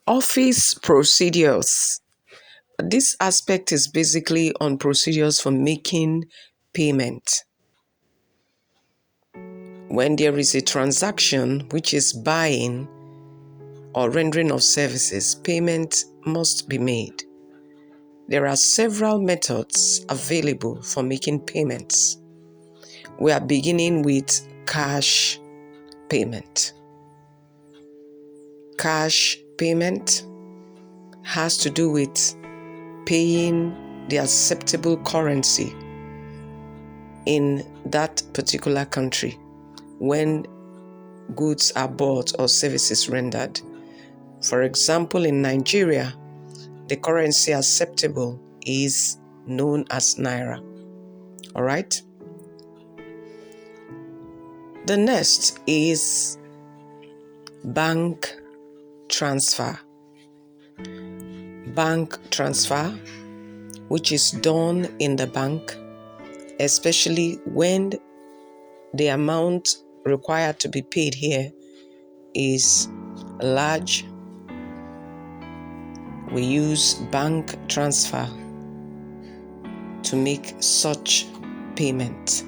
Office procedures. This aspect is basically on procedures for making payment. When there is a transaction which is buying or rendering of services, payment must be made. There are several methods available for making payments. We are beginning with cash payment. Cash payment has to do with paying the acceptable currency in that particular country when goods are bought or services rendered. For example, in Nigeria, the currency acceptable is known as Naira. All right? The next is bank transfer. Bank transfer, which is done in the bank, especially when the amount required to be paid here is large. We use bank transfer to make such payment.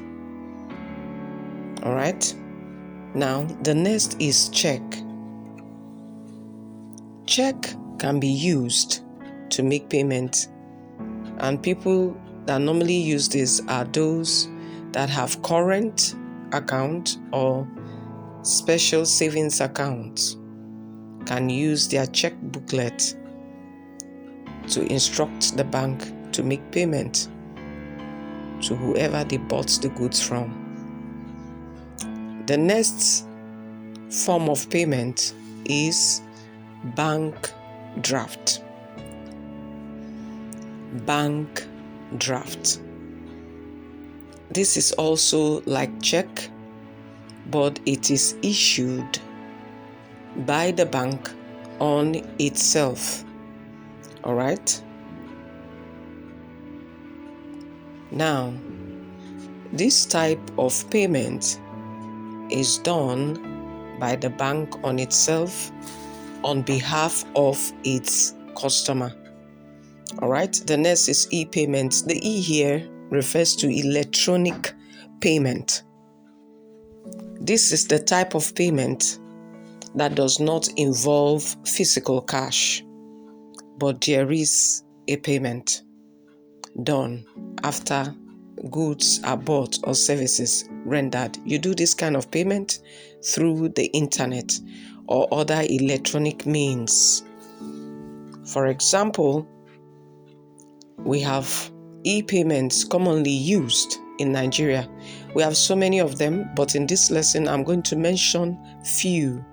All right. Now, the next is check. Check can be used to make payment, and people that normally use this are those that have current account or special savings accounts, can use their check booklet to instruct the bank to make payment to whoever they bought the goods from. The next form of payment is bank draft. Bank draft. This is also like check, but it is issued by the bank on itself. All right. Now, this type of payment is done by the bank on itself on behalf of its customer. All right. The next is e-payment. The E here refers to electronic payment. This is the type of payment that does not involve physical cash, but there is a payment done after goods are bought or services rendered. You do this kind of payment through the internet or other electronic means. For example, we have e-payments commonly used in Nigeria. We have so many of them, but in this lesson, I'm going to mention few.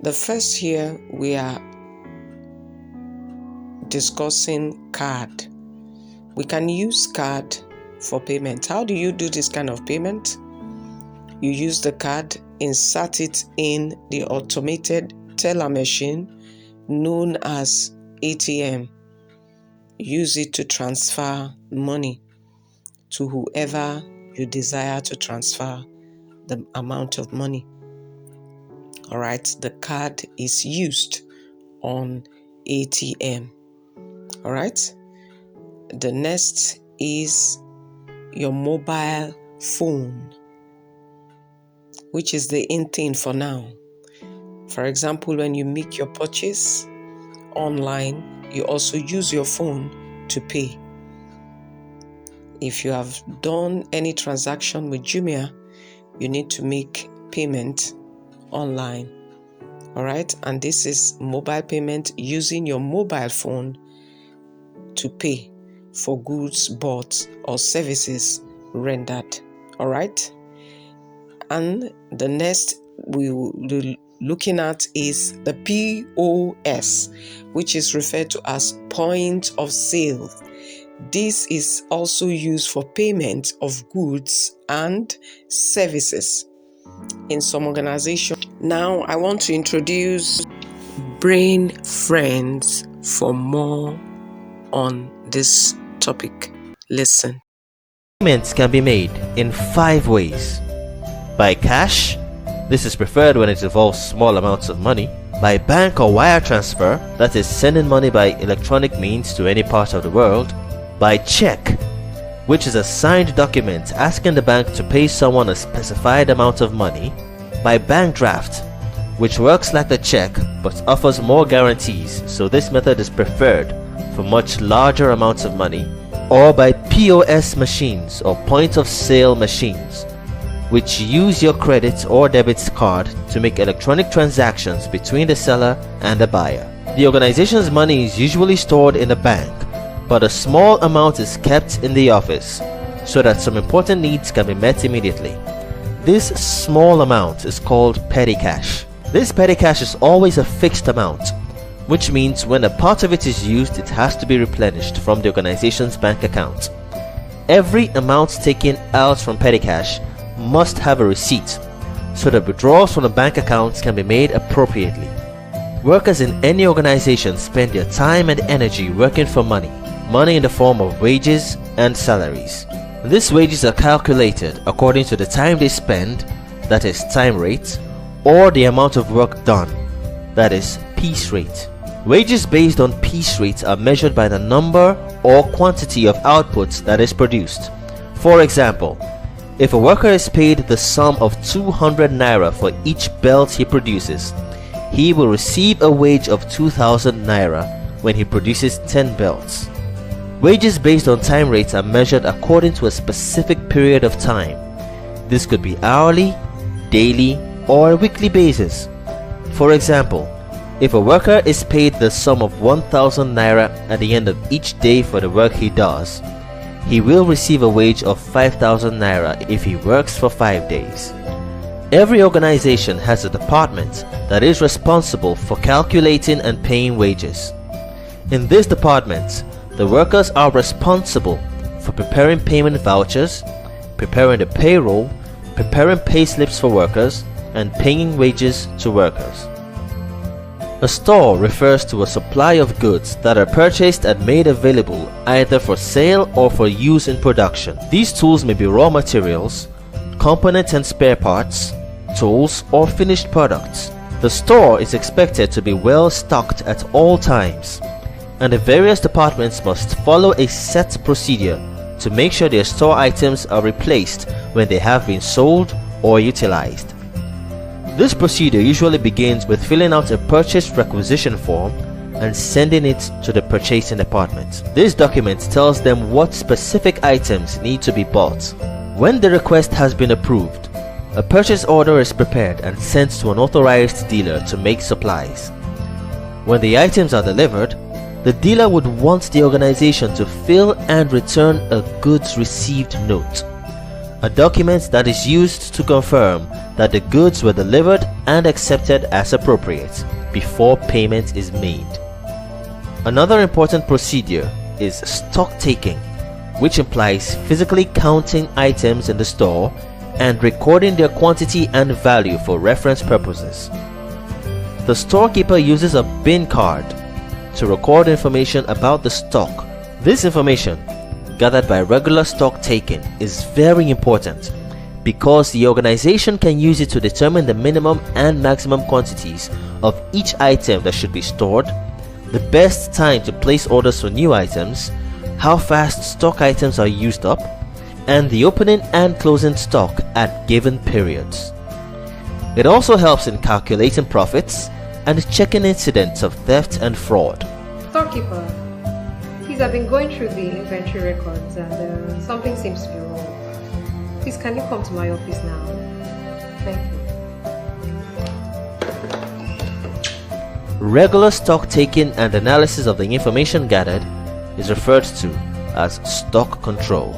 The first here, we are discussing card. We can use card for payment. How do you do this kind of payment? You use the card, insert it in the automated teller machine known as ATM. Use it to transfer money to whoever you desire to transfer the amount of money. All right, the card is used on ATM. All right. The next is your mobile phone, which is the in thing for now. For example, when you make your purchase online, you also use your phone to pay. If you have done any transaction with Jumia, you need to make payment online. All right, and this is mobile payment using your mobile phone to pay for goods bought or services rendered. All right, and the next we will be looking at is the POS, which is referred to as point of sale. This is also used for payment of goods and services in some organizations. Now, I want to introduce Brain Friends for more on this topic. Listen. Payments can be made in 5 ways. By cash, this is preferred when it involves small amounts of money. by bank or wire transfer, that is sending money by electronic means to any part of the world, by check, which is a signed document asking the bank to pay someone a specified amount of money, by bank draft, which works like the check but offers more guarantees, so this method is preferred for much larger amounts of money, or by POS machines or point of sale machines, which use your credit or debit card to make electronic transactions between the seller and the buyer. The organization's money is usually stored in a bank, but a small amount is kept in the office so that some important needs can be met immediately. This small amount is called petty cash. This petty cash is always a fixed amount, which means when a part of it is used, it has to be replenished from the organization's bank account. Every amount taken out from petty cash must have a receipt, so that withdrawals from the bank accounts can be made appropriately. Workers in any organization spend their time and energy working for money in the form of wages and salaries. These wages are calculated according to the time they spend, that is time rate, or the amount of work done, that is piece rate. Wages based on piece rates are measured by the number or quantity of outputs that is produced. For example, if a worker is paid the sum of 200 naira for each belt he produces, he will receive a wage of 2000 naira when he produces 10 belts. Wages based on time rates are measured according to a specific period of time. This could be hourly, daily, or a weekly basis. For example, if a worker is paid the sum of 1000 naira at the end of each day for the work he does, he will receive a wage of 5000 naira if he works for 5 days. Every organization has a department that is responsible for calculating and paying wages. In this department, the workers are responsible for preparing payment vouchers, preparing the payroll, preparing pay slips for workers, and paying wages to workers. A store refers to a supply of goods that are purchased and made available either for sale or for use in production. These tools may be raw materials, components and spare parts, tools, or finished products. The store is expected to be well stocked at all times, and the various departments must follow a set procedure to make sure their store items are replaced when they have been sold or utilized. This procedure usually begins with filling out a purchase requisition form and sending it to the purchasing department. This document tells them what specific items need to be bought. When the request has been approved, a purchase order is prepared and sent to an authorized dealer to make supplies. When the items are delivered, the dealer would want the organization to fill and return a goods received note, a document that is used to confirm that the goods were delivered and accepted as appropriate before payment is made. Another important procedure is stock taking, which implies physically counting items in the store and recording their quantity and value for reference purposes. The storekeeper uses a bin card to record information about the stock. This information, gathered by regular stock taking, is very important because the organization can use it to determine the minimum and maximum quantities of each item that should be stored, the best time to place orders for new items, how fast stock items are used up, and the opening and closing stock at given periods. It also helps in calculating profits and checking incidents of theft and fraud. Storekeeper, please, I've been going through the inventory records and something seems to be wrong. Please, can you come to my office now? Thank you. Regular stock taking and analysis of the information gathered is referred to as stock control.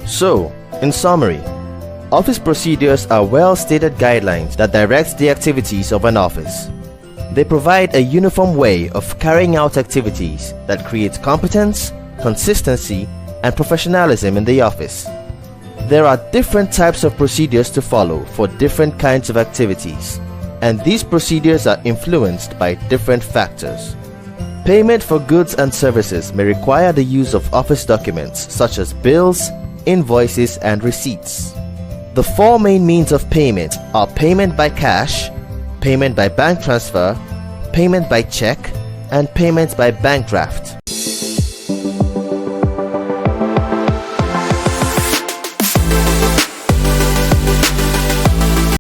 So, in summary, office procedures are well-stated guidelines that direct the activities of an office. They provide a uniform way of carrying out activities that create competence, consistency, and professionalism in the office. There are different types of procedures to follow for different kinds of activities, and these procedures are influenced by different factors. Payment for goods and services may require the use of office documents such as bills, invoices, and receipts. The four main means of payment are payment by cash, payment by bank transfer, payment by check, and payment by bank draft.